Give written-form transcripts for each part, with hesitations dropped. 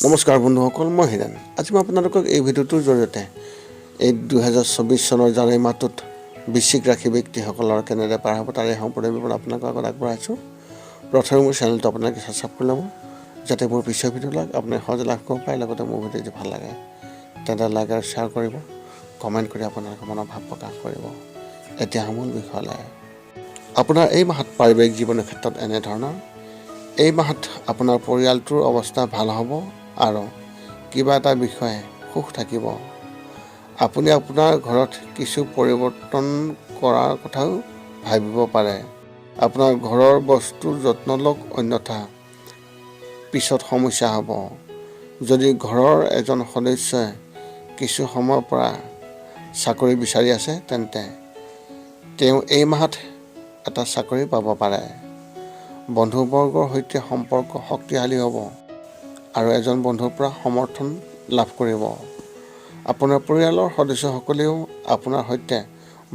নমস্কাৰ বন্ধুসকল, মই হিৰেণ। আজি মই আপোনালোকক এই ভিডিঅ'টোৰ জৰিয়তে এই 2024 চনৰ জানুৱাৰী মাহটোত বৃশ্চিক ৰাশি ব্যক্তিসকলৰ কেনেদৰে পাৰ হ'ব তাৰে সম্পূৰ্ণ বিৱৰণ আপোনালোকৰ আগত আগবঢ়াইছোঁ। প্ৰথমে মোৰ চেনেলটো আপোনালোকে ছাবস্ক্ৰাইব কৰি ল'ব, যাতে মোৰ পিছৰ ভিডিঅ'বিলাক আপুনি সহজে লাভ কৰিব পাৰে। লগতে মোৰ ভিডিঅ' যদি ভাল লাগে তেন্তে লাইক আৰু শ্বেয়াৰ কৰিব, কমেণ্ট কৰি আপোনালোকৰ মনৰ ভাৱ প্ৰকাশ কৰিব। এতিয়া মূল বিষয়লৈ। আপোনাৰ এই মাহত পাৰিবাৰিক জীৱনৰ ক্ষেত্ৰত এনেধৰণৰ। এই মাহত আপোনাৰ পৰিয়ালটোৰ অৱস্থা ভাল হ'ব আৰু কিবা এটা বিষয়ে সুখ থাকিব। আপুনি আপোনাৰ ঘৰত কিছু পৰিৱৰ্তন কৰাৰ কথাও ভাবিব পাৰে। আপোনাৰ ঘৰৰ বস্তুৰ যত্ন লওক, অন্যথা পিছত সমস্যা হ'ব। যদি ঘৰৰ এজন সদস্যই কিছু সময়ৰ পৰা চাকৰি বিচাৰি আছে, তেন্তে তেওঁ এই মাহত এটা চাকৰি পাব পাৰে। বন্ধুবৰ্গৰ সৈতে সম্পৰ্ক শক্তিশালী হ'ব আৰু এজন বন্ধুৰ পৰা সমৰ্থন লাভ কৰিব। আপোনাৰ পৰিয়ালৰ সদস্যসকলেও আপোনাৰ সৈতে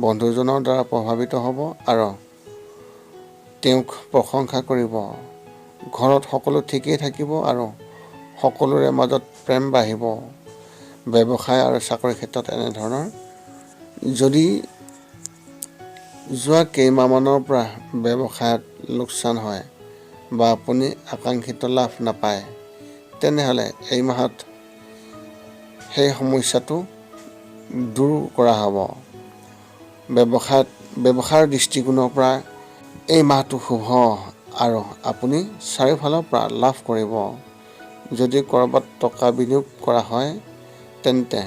বন্ধুজনৰ দ্বাৰা প্ৰভাৱিত হ'ব আৰু তেওঁক প্ৰশংসা কৰিব। ঘৰত সকলো ঠিকেই থাকিব আৰু সকলোৰে মাজত প্ৰেম বাঢ়িব। ব্যৱসায় আৰু চাকৰিৰ ক্ষেত্ৰত এনেধৰণৰ। যদি যোৱা কেইমাহমানৰ পৰা ব্যৱসায়ত লোকচান হয় বা আপুনি আকাংক্ষিত লাভ নাপায়, তেনেহ'লে এই মাহত সেই সমস্যাটো দূৰ কৰা হ'ব। ব্যৱসায়ৰ দৃষ্টিকোণৰ পৰা এই মাহটো শুভ আৰু আপুনি চাৰিওফালৰ পৰা লাভ কৰিব। যদি ক'ৰবাত টকা বিনিয়োগ কৰা হয়, তেন্তে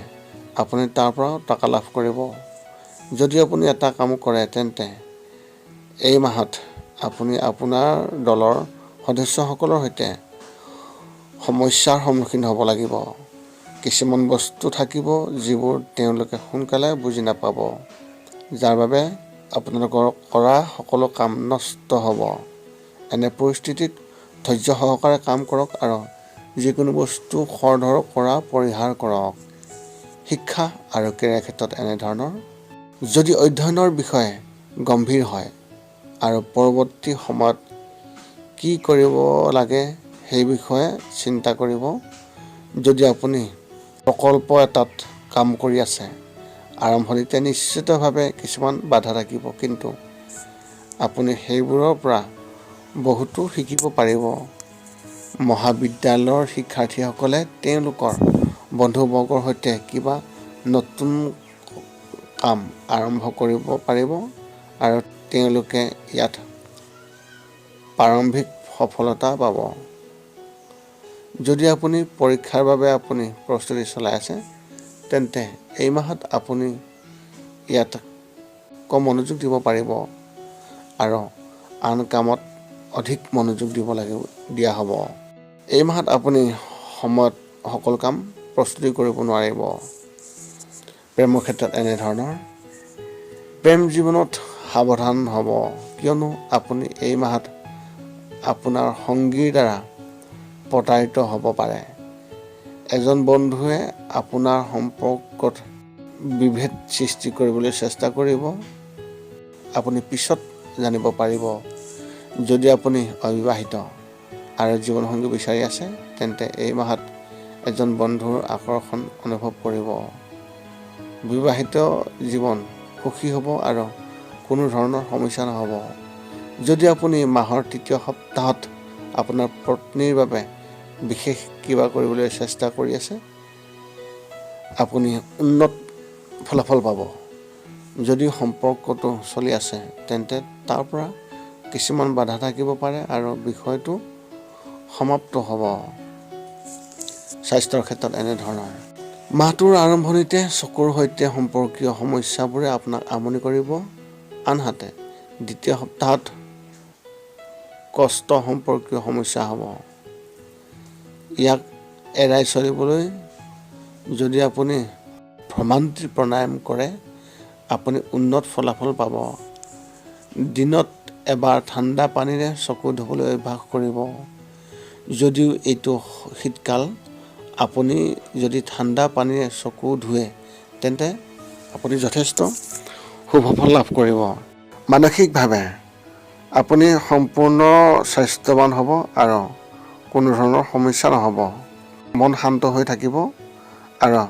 আপুনি তাৰ পৰাও টকা লাভ কৰিব। যদি আপুনি এটা কাম কৰে, তেন্তে এই মাহত আপুনি আপোনাৰ দলৰ সদস্যসকলৰ সৈতে সমস্যাৰ সন্মুখীন হ'ব লাগিব। কিছুমান বস্তু থাকিব যিবোৰ তেওঁলোকে সোনকালে বুজি নাপাব, যাৰ বাবে আপোনালোকৰ কৰা সকলো কাম নষ্ট হ'ব। এনে পৰিস্থিতিত ধৈৰ্য সহকাৰে কাম কৰক আৰু যিকোনো বস্তু খৰধৰ কৰা পৰিহাৰ কৰক। শিক্ষা আৰু কেৰিয়াৰ ক্ষেত্ৰত এনেধৰণৰ। যদি অধ্যয়নৰ বিষয়ে গম্ভীৰ হয় আৰু পৰৱৰ্তী সময়ত কি কৰিব লাগে সেই বিষয়ে চিন্তা কৰিব। যদি আপুনি প্ৰকল্প এটাত কাম কৰি আছে, আৰম্ভণিতে নিশ্চিতভাৱে কিছুমান বাধা থাকিব, কিন্তু আপুনি সেইবোৰৰ পৰা বহুতো শিকিব পাৰিব। মহাবিদ্যালয়ৰ শিক্ষাৰ্থীসকলে তেওঁলোকৰ বন্ধুবৰ্গৰ সৈতে কিবা নতুন কাম আৰম্ভ কৰিব পাৰিব আৰু তেওঁলোকে ইয়াত প্ৰাৰম্ভিক সফলতা পাব। যদি আপুনি পৰীক্ষাৰ বাবে আপুনি প্ৰস্তুতি চলাই আছে, তেন্তে এই মাহত আপুনি ইয়াত কম মনোযোগ দিব পাৰিব আৰু আন কামত অধিক মনোযোগ দিয়া হ'ব। এই মাহত আপুনি সময়ত সকলো কাম প্ৰস্তুতি কৰিব নোৱাৰিব। প্ৰেমৰ ক্ষেত্ৰত এনেধৰণৰ। প্ৰেম জীৱনত সাৱধান হ'ব, কিয়নো আপুনি এই মাহত আপোনাৰ সংগীৰ দ্বাৰা প্ৰতাৰিত হ'ব পাৰে। এজন বন্ধুৱে আপোনাৰ সম্পৰ্কত বিভেদ সৃষ্টি কৰিবলৈ চেষ্টা কৰিব। আপুনি পিছত জানিব পাৰিব। যদি আপুনি অবিবাহিত আৰু জীৱনসংগী বিচাৰি আছে, তেন্তে এই মাহত এজন বন্ধুৰ আকৰ্ষণ অনুভৱ কৰিব। বিবাহিত জীৱন সুখী হ'ব আৰু কোনো ধৰণৰ সমস্যা নহ'ব। যদি আপুনি মাহৰ তৃতীয় সপ্তাহত আপোনাৰ পত্নীৰ বাবে বিশেষ কিবা কৰিবলৈ চেষ্টা কৰি আছে, আপুনি উন্নত ফলাফল পাব। যদি সম্পৰ্কটো চলি আছে, তেন্তে তাৰ পৰা কিছুমান বাধা থাকিব পাৰে আৰু বিষয়টো সমাপ্ত হ'ব। স্বাস্থ্যৰ ক্ষেত্ৰত এনেধৰণৰ। মাহটোৰ আৰম্ভণিতে চকুৰ সৈতে সম্পৰ্কীয় সমস্যাবোৰে আপোনাক আমনি কৰিব। আনহাতে দ্বিতীয় সপ্তাহত কষ্ট সম্পৰ্কীয় সমস্যা হ'ব। ইয়াক এৰাই চলিবলৈ যদি আপুনি ভ্ৰমন্ত্ৰী প্ৰাণায়াম কৰে, আপুনি উন্নত ফলাফল পাব। দিনত এবাৰ ঠাণ্ডা পানীৰে চকু ধুবলৈ অভ্যাস কৰিব। যদিও এইটো শীতকাল, আপুনি যদি ঠাণ্ডা পানীৰে চকু ধুৱে, তেন্তে আপুনি যথেষ্ট শুভ ফল লাভ কৰিব। মানসিকভাৱে আপুনি সম্পূৰ্ণ স্বাস্থ্যৱান হ'ব আৰু কোনো ধৰণৰ সমস্যা নহ'ব। মন শান্ত হৈ থাকিব আৰু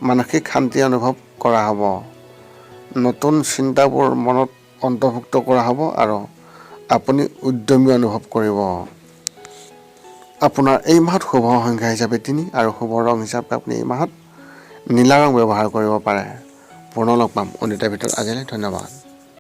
মানসিক শান্তি অনুভৱ কৰা হ'ব। নতুন চিন্তাবোৰ মনত অন্তৰ্ভুক্ত কৰা হ'ব আৰু আপুনি উদ্যমী অনুভৱ কৰিব। আপোনাৰ এই মাহত শুভ সংখ্যা হিচাপে 3 আৰু শুভ ৰং হিচাপে আপুনি এই মাহত নীলা ৰং ব্যৱহাৰ কৰিব পাৰে। পুনৰ লগ পাম অন্য এটা ভিডিঅ'ত। আজিলৈ ধন্যবাদ।